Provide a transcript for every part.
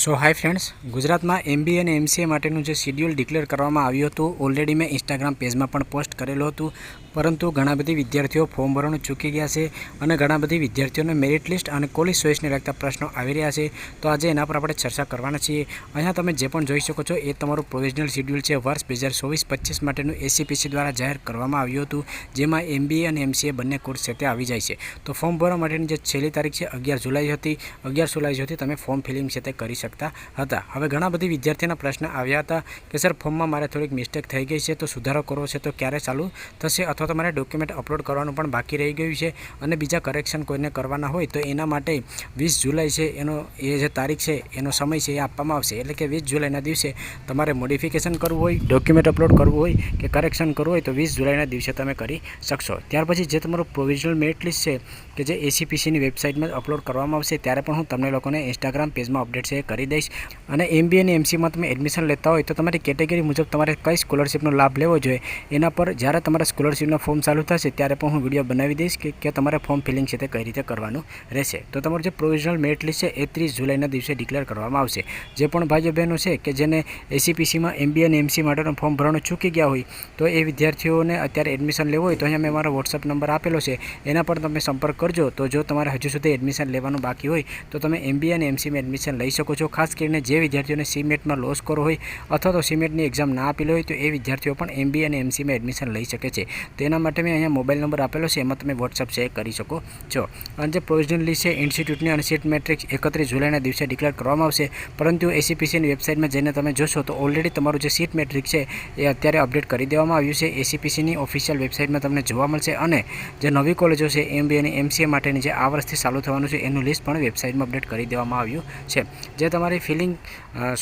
સો hi friends, ગુજરાતમાં MBA અને MCA માટેનું જે શેડ્યુલ ડિક્લેર કરવામાં આવ્યું હતું ઓલરેડી મેં ઇન્સ્ટાગ્રામ પેજમાં પણ પોસ્ટ કરેલું હતું, પરંતુ ઘણા બધી વિદ્યાર્થીઓ ફોર્મ ભરવાનું ચૂકી ગયા છે અને ઘણા બધી વિદ્યાર્થીઓને મેરિટ લિસ્ટ અને કોલેજ ચોઇસને લગતા પ્રશ્નો આવી રહ્યા છે. તો આજે એના પર આપણે ચર્ચા કરવાના છીએ. અહીંયા તમે જે પણ જોઈ શકો છો એ તમારું પ્રોવિઝનલ શેડ્યુલ છે વર્ષ 2024-25 માટેનું ACPC દ્વારા જાહેર કરવામાં આવ્યું હતું, જેમાં MBA અને MCA બંને કોર્સ છે તે આવી જાય છે. તો ફોર્મ ભરવા માટેની જે છેલ્લી તારીખ છે 11 જુલાઈ હતી. 11 જુલાઈ સુધી તમે ફોર્મ ફિલિંગ છે તે કરી શકતા હતા. હવે ઘણા બધી વિદ્યાર્થીઓના પ્રશ્ન આવ્યા હતા કે સર ફોર્મમાં મારે થોડીક મિસ્ટેક થઈ ગઈ છે, તો સુધારો કરવો છે તો ક્યારે ચાલુ થશે, અથવા તો મારે ડોક્યુમેન્ટ અપલોડ કરવાનું પણ બાકી રહી ગયું છે અને બીજા કરેક્શન કોઈને કરવાના હોય તો એના માટે 20 જુલાઈ છે એનો એ જે તારીખ છે એનો સમય છે એ આપવામાં આવશે. એટલે કે 20 જુલાઈના દિવસે તમારે મોડિફિકેશન કરવું હોય, ડોક્યુમેન્ટ અપલોડ કરવું હોય કે કરેક્શન કરવું હોય તો 20 જુલાઈના દિવસે તમે કરી શકશો. ત્યાર પછી જે તમારું પ્રોવિઝનલ મેરિટ લિસ્ટ છે કે જે ACPCની વેબસાઇટમાં અપલોડ કરવામાં આવશે ત્યારે પણ હું તમને લોકોને ઇન્સ્ટાગ્રામ પેજમાં અપડેટ છે કરી દઈશ. અને MBA અને MCમાં તમે એડમિશન લેતા હોય તો તમારી કેટેગરી મુજબ તમારે કઈ સ્કોલરશિપનો લાભ લેવો જોઈએ એના પર જ્યારે તમારા સ્કોલરશિપના ફોર્મ ચાલુ થશે ત્યારે પણ હું વિડીયો બનાવી દઈશ કે તમારે ફોર્મ ફિલિંગ છે તે કઈ રીતે કરવાનું રહેશે. તો તમારું જે પ્રોવિઝનલ મેરિટ લિસ્ટ છે એ 30 જુલાઈના દિવસે ડિક્લેર કરવામાં આવશે. જે પણ ભાઈઓ બહેનો છે કે જેને ACPCમાં MBA અને MC માટેનું ફોર્મ ભરવાનું ચૂકી ગયા હોય તો એ વિદ્યાર્થીઓને અત્યારે એડમિશન લેવું હોય તો અહીંયા મેં મારો WhatsApp નંબર આપેલો છે, એના પર તમે સંપર્ક કરજો. તો જો તમારે હજુ સુધી એડમિશન લેવાનું બાકી હોય તો તમે MBA અને MCમાં એડમિશન લઈ શકો છો. ખાસ કરીને જે વિદ્યાર્થીઓને CMETમાં લોસ કરો હોય અથવા તો CMETની એક્ઝામ ના આપેલી હોય તો એ વિદ્યાર્થીઓ પણ MBA અને MCમાં એડમિશન લઈ શકે છે. તો એના માટે મેં અહીંયા મોબાઈલ નંબર આપેલો છે, એમાં તમે WhatsApp શેર કરી શકો છો. અને જે પ્રોવિઝનલ લિસ્ટ છે ઇન્સ્ટિટ્યૂટની અને સીટ મેટ્રિક્સ 31 જુલાઈના દિવસે ડિક્લેર કરવામાં આવશે, પરંતુ ACPCની વેબસાઇટમાં જઈને તમે જોશો તો ઓલરેડી તમારું જે સીટ મેટ્રિક્સ છે એ અત્યારે અપડેટ કરી દેવામાં આવ્યું છે. ACPCની ઓફિશિયલ વેબસાઇટમાં તમને જોવા મળશે અને જે નવી કોલેજો છે MBA અને MCA માટેની જે આ વર્ષથી ચાલુ થવાનું છે એનું લિસ્ટ પણ વેબસાઇટમાં અપડેટ કરી દેવામાં આવ્યું છે. જે તમારી ફિલિંગ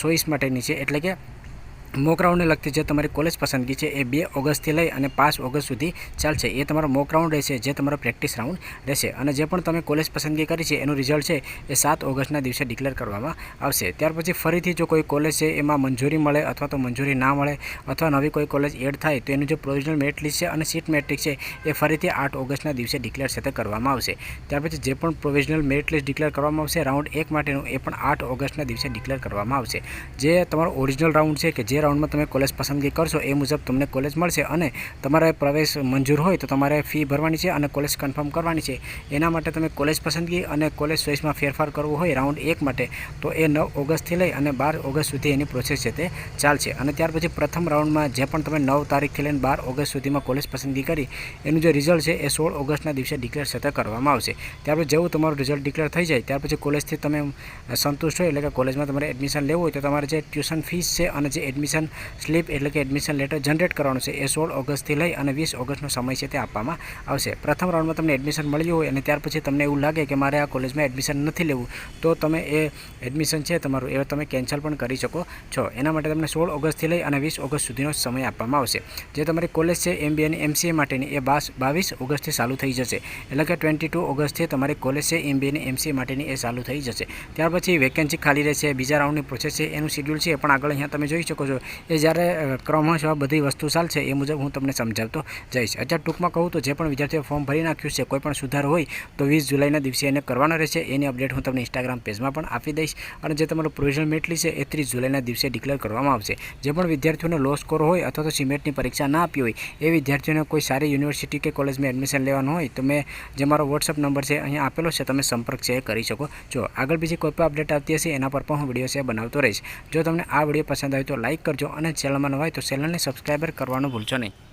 ચોઇસ માટેની છે એટલે કે મોક રાઉન્ડને લગતી જે તમારી કોલેજ પસંદગી છે એ 2 ઓગસ્ટથી લઈ અને 5 ઓગસ્ટ સુધી ચાલશે. એ તમારો મોક રાઉન્ડ રહેશે, જે તમારો પ્રેક્ટિસ રાઉન્ડ રહેશે. અને જે પણ તમે કોલેજ પસંદગી કરી છે એનું રિઝલ્ટ છે એ 7 ઓગસ્ટના દિવસે ડિક્લેર કરવામાં આવશે. ત્યાર પછી ફરીથી જો કોઈ કોલેજ છે એમાં મંજૂરી મળે અથવા તો મંજૂરી ના મળે અથવા નવી કોઈ કોલેજ એડ થાય તો એનું જે પ્રોવિઝનલ મેરિટ લિસ્ટ છે અને સીટ મેટ્રિક્સ છે એ ફરીથી 8 ઓગસ્ટના દિવસે ડિક્લેર છે તે કરવામાં આવશે. ત્યાર પછી જે પણ પ્રોવિઝનલ મેરિટ લિસ્ટ ડિક્લેર કરવામાં આવશે રાઉન્ડ 1 માટેનું એ પણ 8 ઓગસ્ટના દિવસે ડિક્લેર કરવામાં આવશે. જે તમારો ઓરિજિનલ રાઉન્ડ છે કે જે રાઉન્ડમાં તમે કોલેજ પસંદગી કરશો એ મુજબ તમને કોલેજ મળશે અને તમારે પ્રવેશ મંજૂર હોય તો તમારે ફી ભરવાની છે અને કોલેજ કન્ફર્મ કરવાની છે. એના માટે તમે કોલેજ પસંદગી અને કોલેજ ચોઇસમાં ફેરફાર કરવો હોય રાઉન્ડ 1 માટે તો એ 9 ઓગસ્ટથી લઈ અને 12 ઓગસ્ટ સુધી એની પ્રોસેસ છે તે ચાલશે. અને ત્યાર પછી પ્રથમ રાઉન્ડમાં જે પણ તમે 9 તારીખથી લઈને 12 ઓગસ્ટ સુધીમાં કોલેજ પસંદગી કરી એનું જે રિઝલ્ટ છે એ 16 ઓગસ્ટના દિવસે ડિક્લેર છે તે કરવામાં આવશે. ત્યાર પછી જેવું તમારું રિઝલ્ટ ડિક્લેર થઈ જાય ત્યાર પછી કોલેજથી તમે સંતુષ્ટ હોય એટલે કે કોલેજમાં તમારે એડમિશન લેવું હોય તો તમારે જે ટ્યુશન ફીસ છે અને જે એડમિશન સ્લીપ એટલે કે એડમિશન લેટર જનરેટ કરવાનું છે એ 16 ઓગસ્ટથી લઈ અને 20 ઓગસ્ટનો સમય છે તે આપવામાં આવશે. પ્રથમ રાઉન્ડમાં તમને એડમિશન મળ્યું હોય અને ત્યાર પછી તમને એવું લાગે કે મારે આ કોલેજમાં એડમિશન નથી લેવું તો તમે એ એડમિશન છે તમારું એ તમે કેન્સલ પણ કરી શકો છો. એના માટે તમને 16 ઓગસ્ટથી લઈ અને 20 ઓગસ્ટ સુધીનો સમય આપવામાં આવશે. જે તમારી કોલેજ છે MBA અને MCA માટેની એ 22 ઓગસ્ટથી ચાલુ થઈ જશે. એટલે કે 22 ઓગસ્ટથી તમારી કોલેજ છે MBA અને MCA માટેની એ ચાલુ થઈ જશે. ત્યાર પછી વેકેન્સી ખાલી રહેશે. બીજા રાઉન્ડની પ્રોસેસ છે એનું શેડ્યુલ છે પણ આગળ અહીંયા તમે જોઈ શકો છો એ જ્યારે ક્રમશઃ બધી વસ્તુ ચાલશે એ મુજબ હું તમને સમજાવતો જઈશ. અત્યારે ટૂંકમાં કહું તો જે પણ વિદ્યાર્થીઓ ફોર્મ ભરી નાખ્યું છે કોઈ પણ સુધારો હોય તો 20 જુલાઈના દિવસે એને કરવાનો રહેશે. એની અપડેટ હું તમને ઇન્સ્ટાગ્રામ પેજમાં પણ આપી દઈશ. અને જે તમારું પ્રોવિઝનલ મેરિટ લિસ્ટ છે એ 30 જુલાઈના દિવસે ડિક્લેર કરવામાં આવશે. જે પણ વિદ્યાર્થીઓને લો સ્કોર હોય અથવા તો CMETની પરીક્ષા ના આપી હોય એ વિદ્યાર્થીઓને કોઈ સારી યુનિવર્સિટી કે કોલેજમાં એડમિશન લેવાનું હોય તો મેં જે મારો WhatsApp નંબર છે અહીંયા આપેલો છે, તમે સંપર્ક છે કરી શકો છો. આગળ બીજી કોઈ પણ અપડેટ આવતી હશે એના પર પણ હું વિડીયો છે બનાવતો રહીશ. જો તમને આ વિડીયો પસંદ આવે તો લાઇક કરજો અને ચેનલમાં નવા હોય તો ચેનલને સબસ્ક્રાઈબર કરવાનું ભૂલશો નહીં.